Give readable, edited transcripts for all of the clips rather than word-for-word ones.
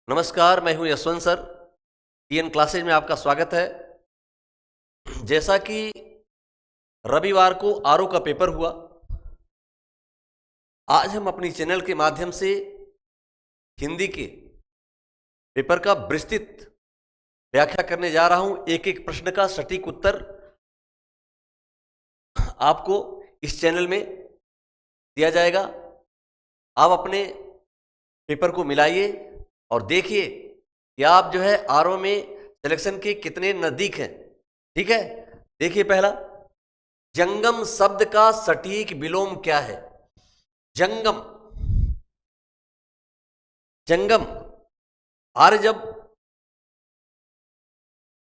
नमस्कार, मैं हूं यशवंत सर। टीएन क्लासेज में आपका स्वागत है। जैसा कि रविवार को आरओ का पेपर हुआ, आज हम अपनी चैनल के माध्यम से हिंदी के पेपर का विस्तृत व्याख्या करने जा रहा हूं। एक एक प्रश्न का सटीक उत्तर आपको इस चैनल में दिया जाएगा। आप अपने पेपर को मिलाइए और देखिए कि आप जो है आरओ में सिलेक्शन के कितने नजदीक हैं। ठीक है, देखिए पहला, जंगम शब्द का सटीक विलोम क्या है? जंगम, जंगम आर्य जब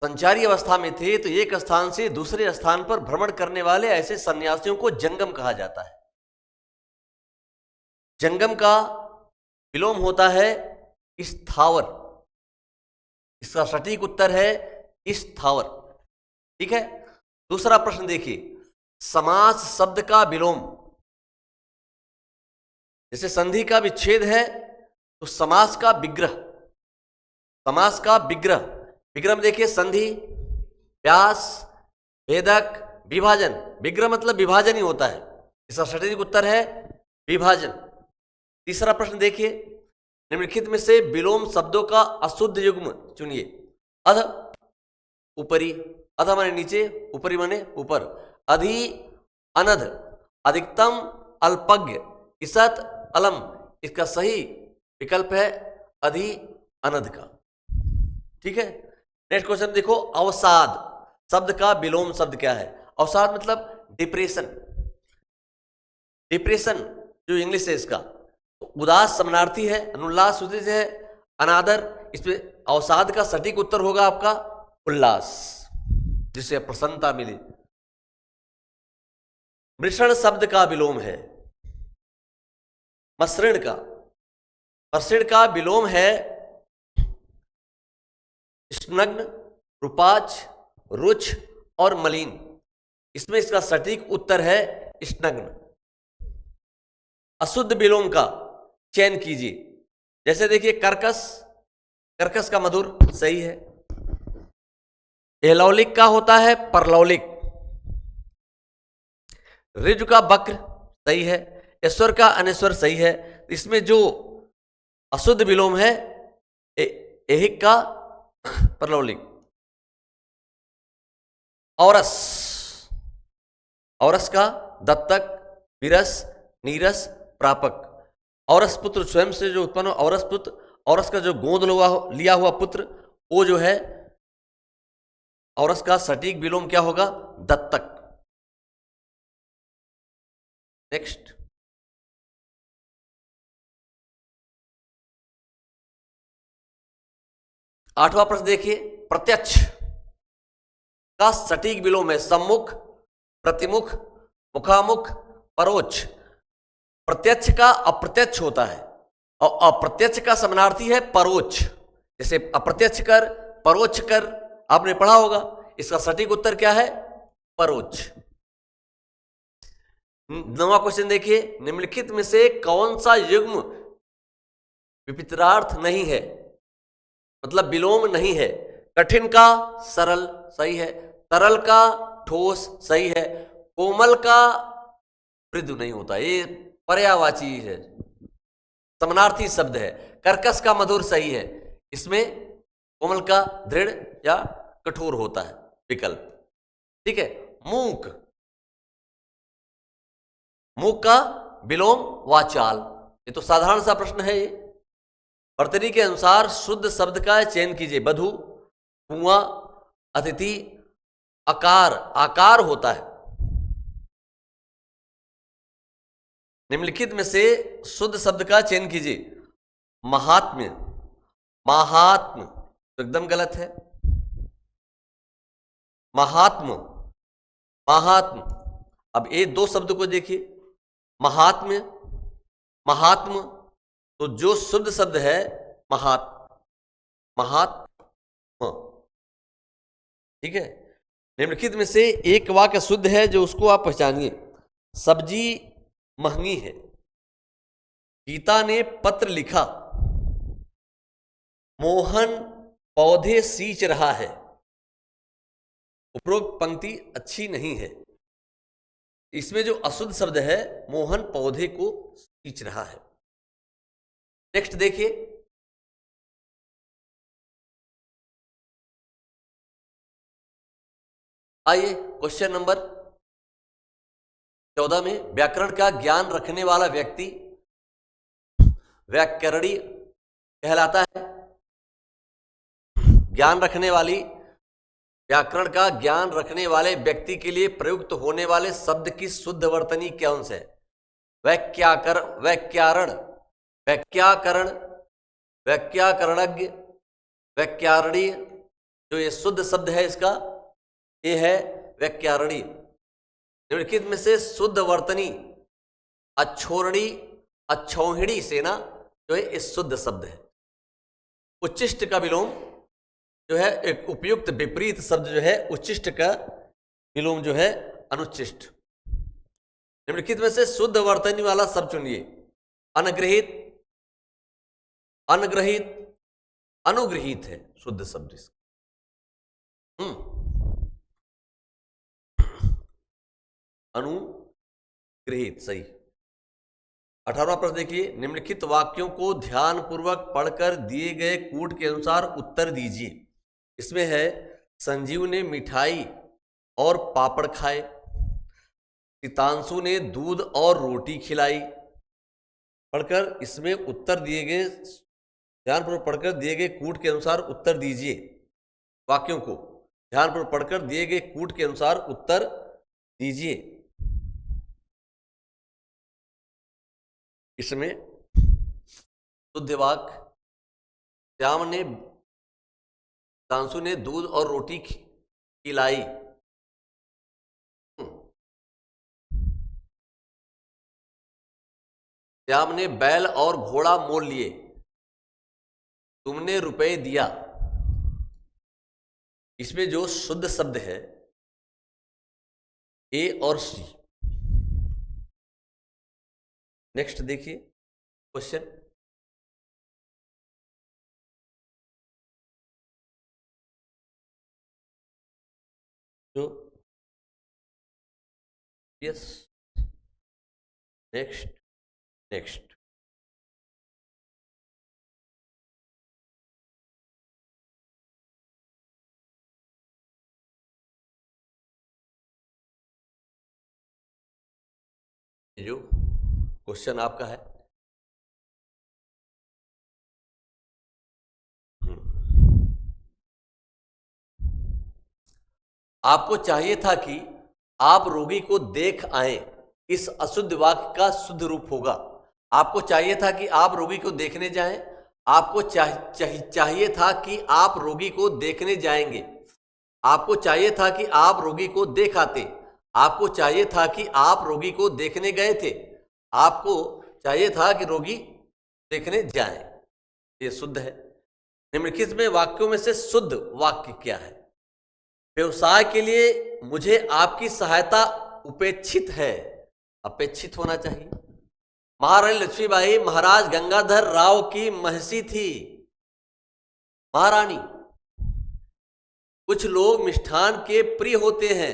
संचारी अवस्था में थे तो एक स्थान से दूसरे स्थान पर भ्रमण करने वाले ऐसे सन्यासियों को जंगम कहा जाता है। जंगम का विलोम होता है स्थावर। इसका सटीक उत्तर है स्थावर। ठीक है, दूसरा प्रश्न देखिए, समास शब्द का विलोम। जैसे संधि का विच्छेद है तो समास का विग्रह, समास का विग्रह। विग्रह में देखिए संधि, व्यास, भेदक, विभाजन। विग्रह मतलब विभाजन ही होता है। इसका सटीक उत्तर है विभाजन। तीसरा प्रश्न देखिए, निम्नलिखित में से विलोम शब्दों का अशुद्ध युग्म चुनिए। अध, ऊपरी। अध माने नीचे, ऊपरी माने ऊपर। अधि, अनध, अधिकतम, अल्पज्ञ, इसत, अलम। इसका सही विकल्प है अधि अनध का। ठीक है, नेक्स्ट क्वेश्चन देखो, अवसाद शब्द का विलोम शब्द क्या है? अवसाद मतलब डिप्रेशन। डिप्रेशन जो इंग्लिश है इसका, उदास समानार्थी है, अनुल्लास उद्देश्य है, अनादर। इसमें अवसाद का सटीक उत्तर होगा आपका उल्लास, जिससे प्रसन्नता मिली। मृषण शब्द का विलोम है मसृण का। मसृण का विलोम है स्नग्न, रुपाच, रुच और मलिन। इसमें इसका सटीक उत्तर है स्नग्न। अशुद्ध विलोम का चयन कीजिए। जैसे देखिए कर्कश, कर्कश का मधुर सही है। एलौलिक का होता है परलौलिक। ऋजु का वक्र सही है। ईश्वर का अनेश्वर सही है। इसमें जो अशुद्ध विलोम है एहिक का परलौलिक। औरस, औरस का दत्तक, विरस, नीरस, प्रापक। औरस पुत्र स्वयं से जो उत्पन्न हो, औरस पुत्र। औरस का जो गोद लिया हुआ पुत्र, वो जो है औरस का सटीक विलोम क्या होगा? दत्तक। नेक्स्ट, आठवां प्रश्न देखिए, प्रत्यक्ष का सटीक विलोम है सम्मुख, प्रतिमुख, मुखामुख, परोक्ष। प्रत्यक्ष का अप्रत्यक्ष होता है और अप्रत्यक्ष का समानार्थी है परोक्ष। जैसे अप्रत्यक्ष कर, परोक्ष कर, आपने पढ़ा होगा। इसका सटीक उत्तर क्या है? परोक्ष। नवा क्वेश्चन देखिए, निम्नलिखित में से कौन सा युग्म विपरीतार्थ नहीं है, मतलब विलोम नहीं है? कठिन का सरल सही है। तरल का ठोस सही है। कोमल का मृदु नहीं होता, ये पर्यायवाची है, समानार्थी शब्द है। कर्कश का मधुर सही है। इसमें कोमल का दृढ़ या कठोर होता है विकल्प। ठीक है, मूक, मूक का विलोम वाचाल। ये तो साधारण सा प्रश्न है। ये वर्तनी के अनुसार शुद्ध शब्द का चयन कीजिए। बधु, कुआं, अतिथि, आकार। आकार होता है। निम्नलिखित में से शुद्ध शब्द का चयन कीजिए। महात्म्य, महात्म तो एकदम गलत है। महात्म, महात्म। अब ये दो शब्द को देखिए, महात्म्य, महात्म। तो जो शुद्ध शब्द है महात्म। ठीक है, निम्नलिखित में से एक वाक्य शुद्ध है जो उसको आप पहचानिए। सब्जी महंगी है। गीता ने पत्र लिखा। मोहन पौधे सींच रहा है। उपरोक्त पंक्ति अच्छी नहीं है। इसमें जो अशुद्ध शब्द है मोहन पौधे को सींच रहा है। नेक्स्ट देखिए, आइए क्वेश्चन नंबर 14 में, व्याकरण का ज्ञान रखने वाला व्यक्ति व्याकरणी कहलाता है। ज्ञान रखने वाली, व्याकरण का ज्ञान रखने वाले व्यक्ति के लिए प्रयुक्त होने वाले शब्द की शुद्ध वर्तनी कौन से? व्याकरण, व्याख्याकरण, व्याख्याकरणज्ञ, व्याकरणीय। जो ये शुद्ध शब्द है इसका ये है व्याकरणीय। निम्नलिखित में से शुद्ध वर्तनी अच्छोरणी अच्छौहिणी से ना जो है इस शुद्ध शब्द है। उच्चिष्ट का विलोम जो है एक उपयुक्त विपरीत शब्द जो है उच्चिष्ट का विलोम जो है अनुच्चिष्ट। निम्नलिखित में से शुद्ध वर्तनी वाला शब्द चुनिए। अनग्रहित, अनग्रहित, अनुग्रहित है शुद्ध शब्द इसका। अनुग्रहित सही। 18वां प्रश्न देखिए, निम्नलिखित वाक्यों को ध्यान पूर्वक पढ़कर दिए गए कूट के अनुसार उत्तर दीजिए। इसमें है संजीव ने मिठाई और पापड़ खाए, सीतांशु ने दूध और रोटी खिलाई। पढ़कर इसमें उत्तर दिए गए, ध्यानपूर्वक पढ़कर दिए गए कूट के अनुसार उत्तर दीजिए। वाक्यों को ध्यानपूर्वक पढ़कर दिए गए कूट के अनुसार उत्तर दीजिए। इसमें शुद्ध वाक्य, श्याम ने, सीतांशु ने दूध और रोटी खिलाई। श्याम ने बैल और घोड़ा मोल लिए, तुमने रुपए दिया। इसमें जो शुद्ध शब्द है ए और सी। नेक्स्ट देखिए क्वेश्चन, जो यस नेक्स्ट नेक्स्ट जो क्वेश्चन आपका है, आपको चाहिए था कि आप रोगी को देख आए। इस अशुद्ध वाक्य का शुद्ध रूप होगा। आपको चाहिए था कि आप रोगी को देखने जाएं। आपको चाहिए था कि आप रोगी को देखने जाएंगे। आपको चाहिए था कि आप रोगी को देख आते। आपको चाहिए था कि आप रोगी को देखने गए थे। आपको चाहिए था कि रोगी देखने जाएं। ये शुद्ध है। निम्नलिखित में वाक्यों में से शुद्ध वाक्य क्या है? व्यवसाय के लिए मुझे आपकी सहायता उपेक्षित है। अपेक्षित होना चाहिए। महारानी लक्ष्मीबाई महाराज गंगाधर राव की महसी थी। महारानी। कुछ लोग मिष्ठान के प्रिय होते हैं।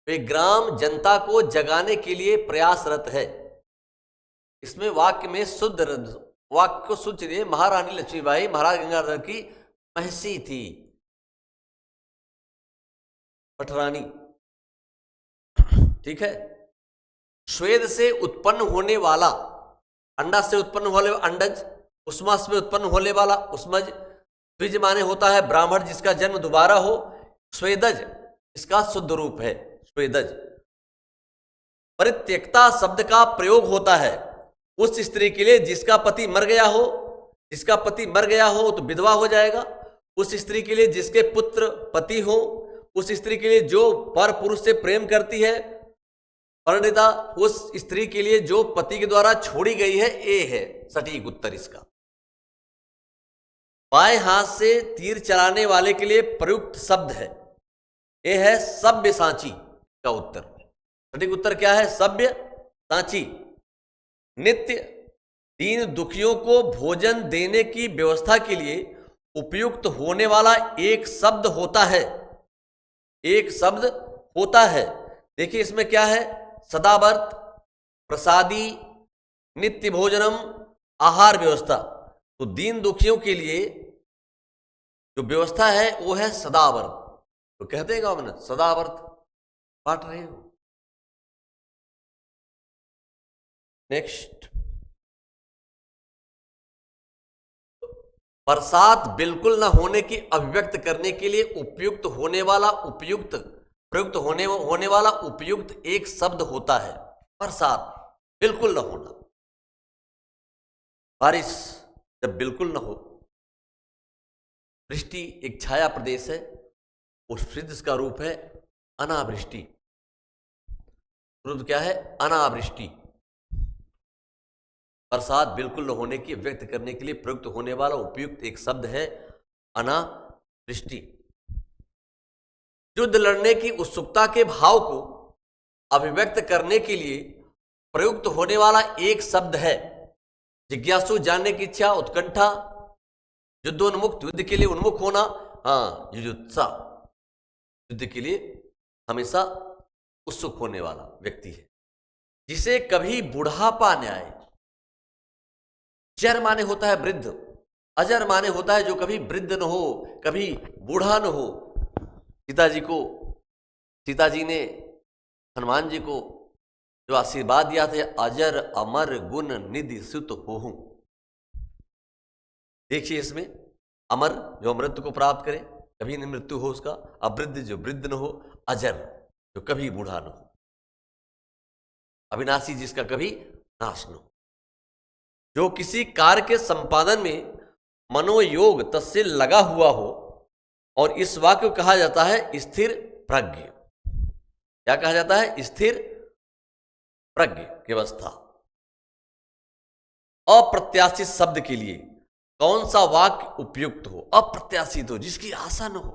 वे ग्राम जनता को जगाने के लिए प्रयासरत है। इसमें वाक्य में शुद्ध वाक्य को शुद्ध चुनिए। महारानी लक्ष्मीबाई महाराज गंगाधर की महसी थी। पटरानी। ठीक है। स्वेद से उत्पन्न होने वाला, अंडा से उत्पन्न होने वाला अंडज, उष्मा से उत्पन्न होने वाला उष्मज, द्विज माने होता है ब्राह्मण जिसका जन्म दोबारा हो। स्वेदज इसका शुद्ध रूप है स्वेदज। परित्यक्ता शब्द का प्रयोग होता है उस स्त्री के लिए जिसका पति मर गया हो। जिसका पति मर गया हो तो विधवा हो जाएगा। उस स्त्री के लिए जिसके पुत्र पति हो। उस स्त्री के लिए जो पर पुरुष से प्रेम करती है परिणीता। उस स्त्री के लिए जो पति के द्वारा छोड़ी गई है। ए है सटीक उत्तर इसका। बाएं हाथ से तीर चलाने वाले के लिए प्रयुक्त शब्द है। ए है सब्यसाची का उत्तर। सटीक उत्तर क्या है? सब्यसाची। नित्य दीन दुखियों को भोजन देने की व्यवस्था के लिए उपयुक्त होने वाला एक शब्द होता है, एक शब्द होता है। देखिए इसमें क्या है, सदावर्त, प्रसादी, नित्य भोजनम, आहार व्यवस्था। तो दीन दुखियों के लिए जो व्यवस्था है वो है सदावर्त। तो कहते हैं गांव में सदावर्त बांट रहे हो। नेक्स्ट, प्रसाद बिल्कुल न होने की अभिव्यक्त करने के लिए उपयुक्त होने वाला प्रयुक्त होने वाला उपयुक्त एक शब्द होता है, प्रसाद बिल्कुल न होना। बारिश जब बिल्कुल न हो, वृष्टि एक छाया प्रदेश है, उस वृद्ध का रूप है अनावृष्टि। रुद्र क्या है, अनावृष्टि। प्रसाद बिल्कुल न होने की व्यक्त करने के लिए प्रयुक्त होने वाला उपयुक्त एक शब्द है अनावृष्टि। युद्ध लड़ने की उत्सुकता के भाव को अभिव्यक्त करने के लिए प्रयुक्त होने वाला एक शब्द है जिज्ञासु, जानने की इच्छा, उत्कंठा, युद्धोन्मुक्त, युद्ध के लिए उन्मुख होना। हाँ, युजुत्सा, युद्ध के लिए हमेशा उत्सुक होने वाला व्यक्ति है, जिसे कभी बुढ़ापा न आए। जर माने होता है वृद्ध, अजर माने होता है जो कभी वृद्ध न हो, कभी बूढ़ा न हो। सीता जी ने हनुमान जी को जो आशीर्वाद दिया था, अजर अमर गुण निधि सुत होहूं। देखिए इसमें अमर जो मृत्यु को प्राप्त करे, कभी न मृत्यु हो उसका, अवृद्ध जो वृद्ध न हो, अजर जो कभी बूढ़ा न हो, अविनाशी जिसका कभी नाश न हो, जो किसी कार्य के संपादन में मनोयोग तस्य लगा हुआ हो। और इस वाक्य को कहा जाता है स्थिर प्रज्ञ। क्या कहा जाता है, स्थिर प्रज्ञ की अवस्था। अप्रत्याशित शब्द के लिए कौन सा वाक्य उपयुक्त हो? अप्रत्याशित हो, जिसकी आशा न हो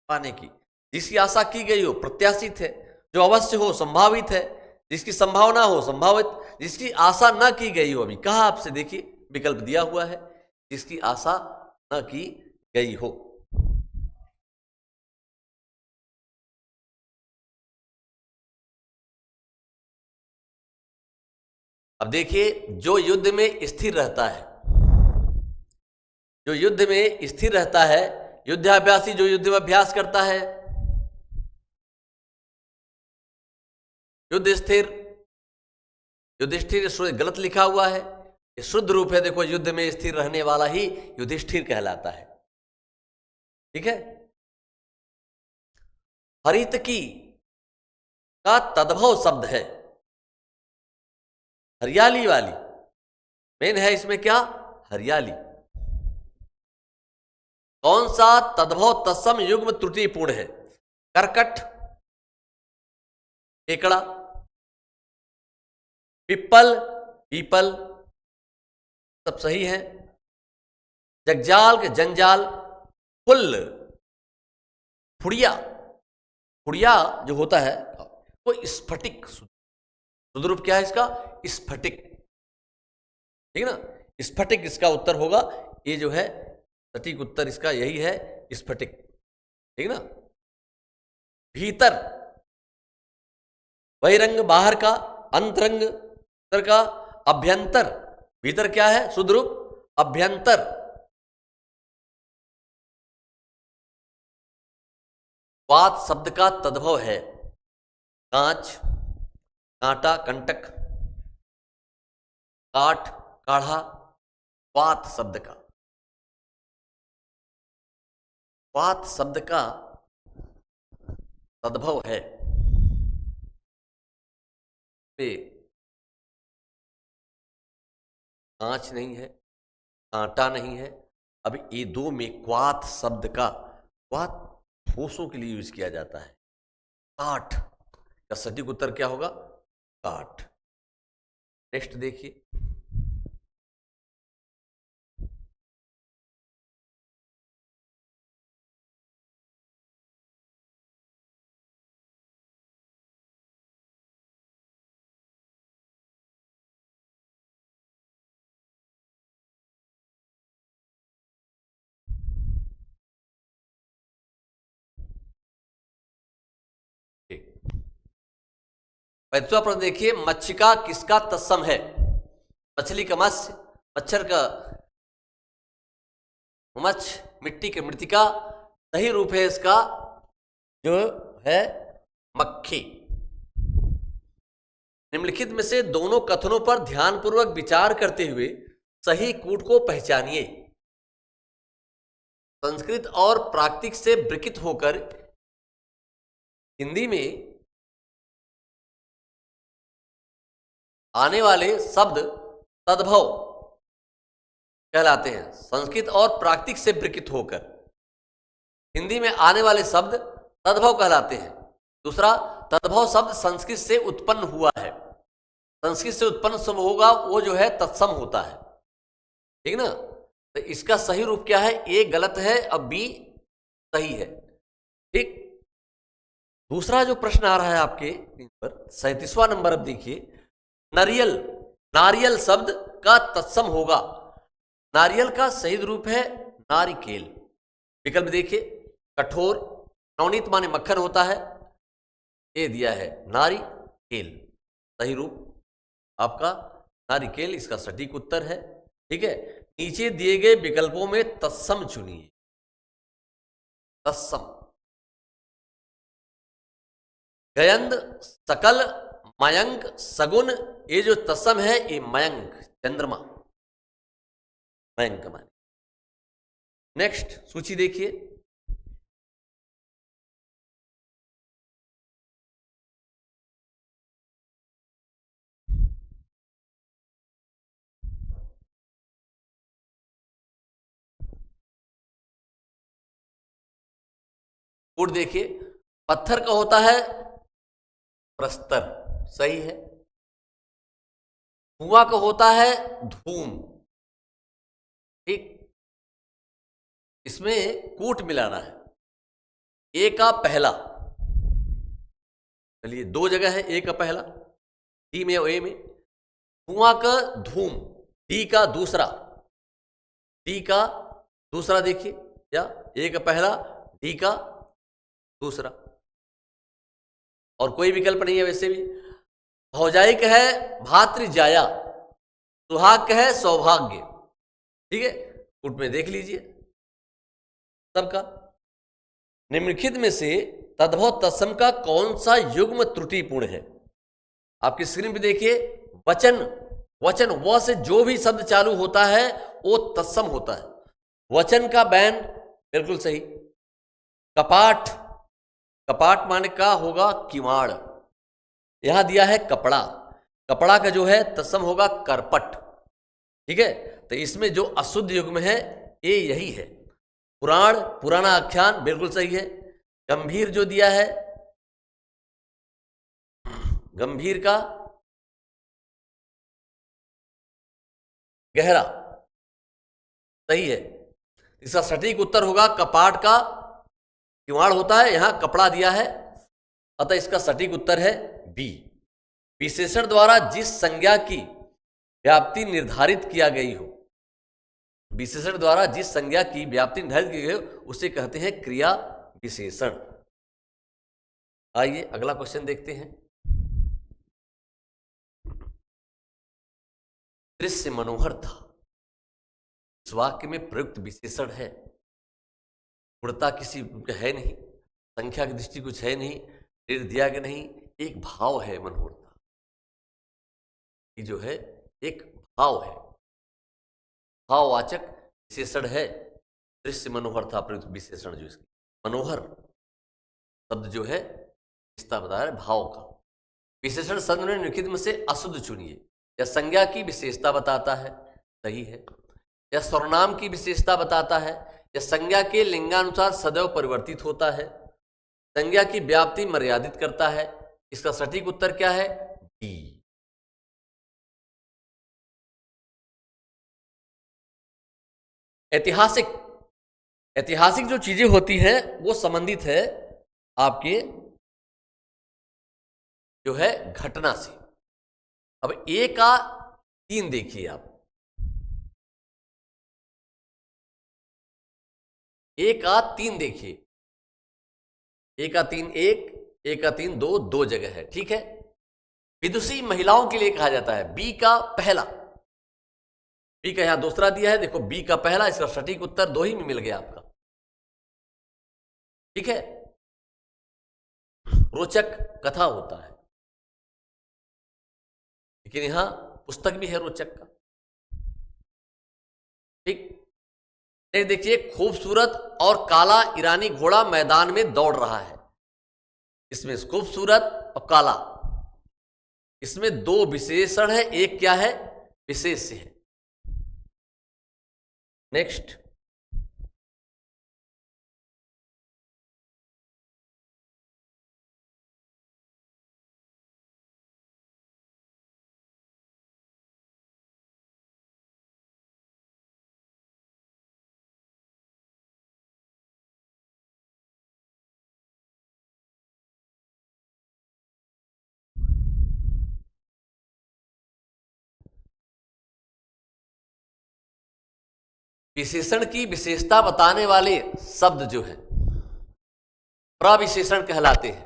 पाने की, जिसकी आशा की गई हो प्रत्याशित है, जो अवश्य हो संभावित है, जिसकी संभावना हो संभावित, जिसकी आशा न की गई हो। अभी कहा आपसे, देखिए विकल्प दिया हुआ है, जिसकी आशा न की गई हो। अब देखिए, जो युद्ध में स्थिर रहता है, जो युद्ध में स्थिर रहता है, युद्धाभ्यासी जो युद्ध में अभ्यास करता है, युद्ध स्थिर, युधिष्ठिर गलत लिखा हुआ है, ये शुद्ध रूप है। देखो, युद्ध में स्थिर रहने वाला ही युधिष्ठिर कहलाता है। ठीक है। हरितकी का तद्भव शब्द है हरियाली वाली, मेन है इसमें क्या, हरियाली। कौन सा तद्भव तत्सम युग्म त्रुटिपूर्ण है? करकट, केकड़ा, पिप्पल, पीपल, सब सही है। जगजाल के जंजाल, फुल, फुड़िया, फुड़िया जो होता है वो स्फटिक, शुद्ध रूप क्या है इसका, स्फटिक। ठीक है ना, स्फटिक इसका उत्तर होगा। ये जो है सटीक उत्तर इसका यही है, स्फटिक। ठीक है ना। भीतर, बहिरंग बाहर का, अंतरंग अंतर का, अभ्यंतर, भीतर क्या है, शुद्ध रूप अभ्यंतर। वात शब्द का तद्भव है कांच, कांटा, कंटक, काठ, काढ़ा। वात शब्द का, वात शब्द का तद्भव है पे कांच नहीं है, कांटा नहीं है। अब ये दो में क्वाथ शब्द का, क्वाथ ठोसों के लिए यूज किया जाता है। काठ का सटीक उत्तर क्या होगा, काठ। नेक्स्ट देखिए, पैंतीसवां प्रश्न देखिए, मच्छिका किसका तत्सम है? मछली का मत्स्य, मच्छर का मच्छ, मिट्टी की मृतिका। सही रूप है इसका जो है मक्खी। निम्नलिखित में से दोनों कथनों पर ध्यानपूर्वक विचार करते हुए सही कूट को पहचानिए। संस्कृत और प्राकृतिक से विकृत होकर हिंदी में आने वाले शब्द तद्भव कहलाते हैं। संस्कृत और प्राकृतिक से विकृत होकर हिंदी में आने वाले शब्द तद्भव कहलाते हैं। दूसरा, तद्भव शब्द संस्कृत से उत्पन्न हुआ है। संस्कृत से उत्पन्न शब्द होगा वो जो है तत्सम होता है, ठीक ना। तो इसका सही रूप क्या है? ए गलत है और बी सही है, ठीक। दूसरा जो प्रश्न आ रहा है आपके पर 37वां नंबर, अब देखिए, नारियल, नारियल शब्द का तत्सम होगा। नारियल का सही रूप है नारिकेल। विकल्प देखिए, कठोर, नवनीत माने मक्खन होता है, ये दिया है नारिकेल। सही रूप आपका नारिकेल इसका सटीक उत्तर है, ठीक है। नीचे दिए गए विकल्पों में तत्सम चुनिए। तत्सम, गयंद, सकल, मयंक, सगुन, ये जो तत्सम है ये मयंक, चंद्रमा, मयंक माने। नेक्स्ट सूची देखिए, कूट देखिए, पत्थर का होता है प्रस्तर, सही है। धुआं का होता है धूम, ठीक। इसमें कूट मिलाना है। ए का पहला, चलिए दो जगह है ए का पहला, डी में और ए में। धुआं का धूम, डी का दूसरा, डी का दूसरा देखिए, या ए का पहला, डी का दूसरा, और कोई विकल्प नहीं है। वैसे भी भौजाइक है भातृजाया, सुहाग है सौभाग्य, ठीक है। कूट में देख लीजिए सबका। निम्नलिखित में से तद्भव तत्सम का कौन सा युग्म त्रुटिपूर्ण है? आपकी स्क्रीन पे देखिए, वचन, वचन व से जो भी शब्द चालू होता है वो तत्सम होता है। वचन का बैन बिल्कुल सही। कपाट, कपाट माने का होगा किवाड़, यहां दिया है कपड़ा, कपड़ा का जो है तत्सम होगा करपट, ठीक है। तो इसमें जो अशुद्ध युग्म है ये यही है। पुराण, पुराना आख्यान, बिल्कुल सही है। गंभीर जो दिया है, गंभीर का गहरा, सही है। इसका सटीक उत्तर होगा कपाट का किवाड़ होता है, यहां कपड़ा दिया है, अतः इसका सटीक उत्तर है बी। विशेषण द्वारा जिस संज्ञा की व्याप्ति निर्धारित किया गई हो, विशेषण द्वारा जिस संज्ञा की व्याप्ति निर्धारित की गई हो उसे कहते हैं क्रिया विशेषण। आइए अगला क्वेश्चन देखते हैं। दृश्य मनोहर था, इस वाक्य में प्रयुक्त विशेषण है। गुणता किसी है नहीं, संख्या की दृष्टि कुछ है नहीं, ऋण दिया गया नहीं, एक भाव है मनोहरता, ये जो है एक भाव है, भाववाचक विशेषण है। दृश्य मनोहर था प्रयुक्त विशेषण, जो इसकी मनोहर शब्द जो है इसका बता रहा है भाव का। विशेषण शब्द में निम्नलिखित में से अशुद्ध चुनिए। या संज्ञा की विशेषता बताता है, सही है। या सर्वनाम की विशेषता बताता है। या संज्ञा के लिंगानुसार सदैव परिवर्तित होता है। संज्ञा की व्याप्ति मर्यादित करता है। इसका सटीक उत्तर क्या है? डी। ऐतिहासिक, ऐतिहासिक जो चीजें होती हैं वो संबंधित है आपके जो है घटना से। अब ए का 3 देखिए आप, ए का 3 देखिए, ए का 3 1, ए का 3 2, 2 जगह है, ठीक है। विदुषी महिलाओं के लिए कहा जाता है। बी का पहला, बी का यहां दूसरा दिया है, देखो बी का पहला, इसका सटीक उत्तर 2 ही में मिल गया आपका। ठीक है, रोचक कथा होता है, लेकिन यहां पुस्तक भी है रोचक का। ठीक, एक देखिए, खूबसूरत और काला ईरानी घोड़ा मैदान में दौड़ रहा है। इसमें खूबसूरत और काला, इसमें 2 विशेषण है, एक क्या है, विशेष्य है। नेक्स्ट, विशेषण की विशेषता बताने वाले शब्द जो है प्रविशेषण कहलाते हैं।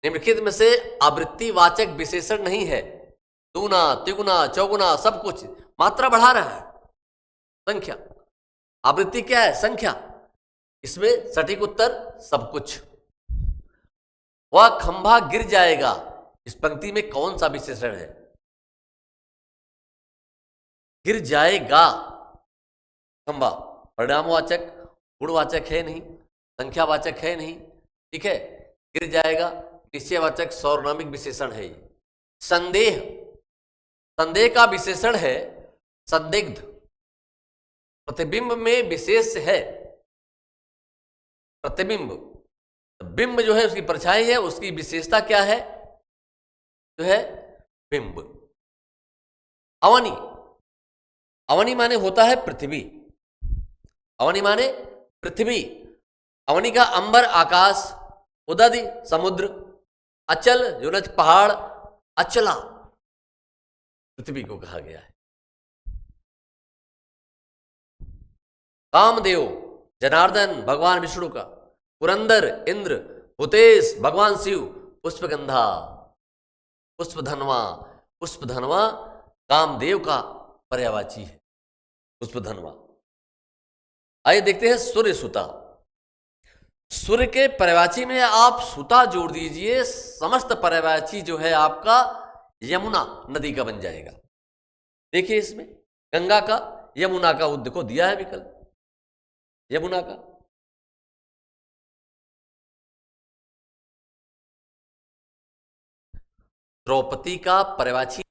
निम्नलिखित में से आवृत्तिवाचक विशेषण नहीं है। दूना, तिगुना, चौगुना, सब कुछ, मात्रा बढ़ा रहा है, संख्या। आवृत्ति क्या है, संख्या। इसमें सटीक उत्तर सब कुछ। वह खंभा गिर जाएगा, इस पंक्ति में कौन सा विशेषण है? गिर जाएगा, खंभा परिणामवाचक, गुणवाचक है नहीं, संख्यावाचक है नहीं। ठीक है, गिर जाएगा निश्चयवाचक सार्वनामिक विशेषण है। संदेह, संदेह का विशेषण है संदिग्ध। प्रतिबिंब में विशेष है प्रतिबिंब, बिंब जो है उसकी परछाई है, उसकी विशेषता क्या है, जो है बिंब। अवनी, अवनी माने होता है पृथ्वी, अवनी माने पृथ्वी। अवनी का अंबर आकाश, उदधि समुद्र, अचल जो न पहाड़, अचला पृथ्वी को कहा गया है। कामदेव जनार्दन भगवान विष्णु का, पुरंदर इंद्र, भूतेश भगवान शिव, पुष्पगंधा पुष्पधनवा, पुष्पधनवा कामदेव का पर्यायवाची है, पुष्पधनवा। आइए देखते हैं सूर्य सुता। सूर्य के पर्यायवाची में आप सुता जोड़ दीजिए, समस्त पर्यायवाची जो है आपका यमुना नदी का बन जाएगा। देखिए इसमें गंगा का, यमुना का देखो दिया है विकल्प, यमुना का। द्रौपदी का पर्यायवाची